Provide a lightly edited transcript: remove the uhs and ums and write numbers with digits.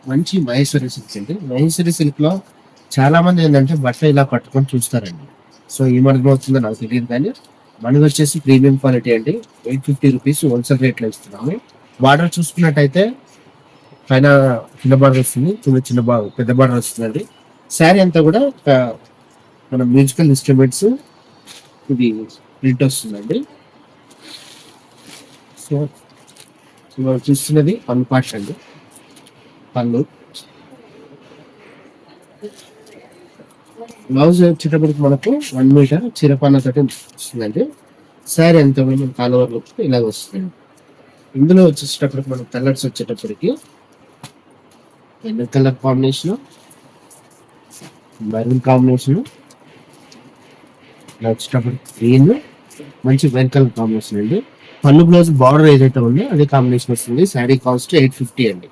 మంచి మహేశ్వరి సిల్క్స్ అండి. మహేశ్వరి సిల్క్ లో చాలా మంది ఏంటంటే బట్ట ఇలా పట్టుకొని చూస్తారండి. సో ఈ మధ్య అవుతుందో నాకు తెలియదు కానీ మనది వచ్చేసి ప్రీమియం క్వాలిటీ అండి. 850 రూపీస్ హోల్సేల్ రేట్ లో ఇస్తున్నాము. బార్డర్ చూసుకున్నట్టయితే పైన చిన్న బార్డర్ వస్తుంది, చిన్న పెద్ద బార్డర్ వస్తుందండి. శారీ అంతా కూడా మన మ్యూజికల్ ఇన్స్ట్రుమెంట్స్ ఇది ప్రింట్ వస్తుందండి. సో మనం చూస్తున్నది పన్ను పాట అండి. పళ్ళు బ్లౌజ్ వచ్చేటప్పటికి మనకు 1 మీటర్ చిరపన్న తోటి వస్తుందండి. శారీ ఎంత కాలు వరకు ఇలాగ వస్తుంది. ఇందులో వచ్చేటప్పటికి మనకు కలర్స్ వచ్చేటప్పటికి yellow colour combination, maroon combination, ఇలా వచ్చేటప్పటికి గ్రీన్, మంచి వైట్ కలర్ కాంబినేషన్ అండి. పళ్ళు బ్లౌజ్ బార్డర్ ఏదైతే ఉందో అదే కాంబినేషన్ వస్తుంది. శారీ కాస్ట్ 850 అండి.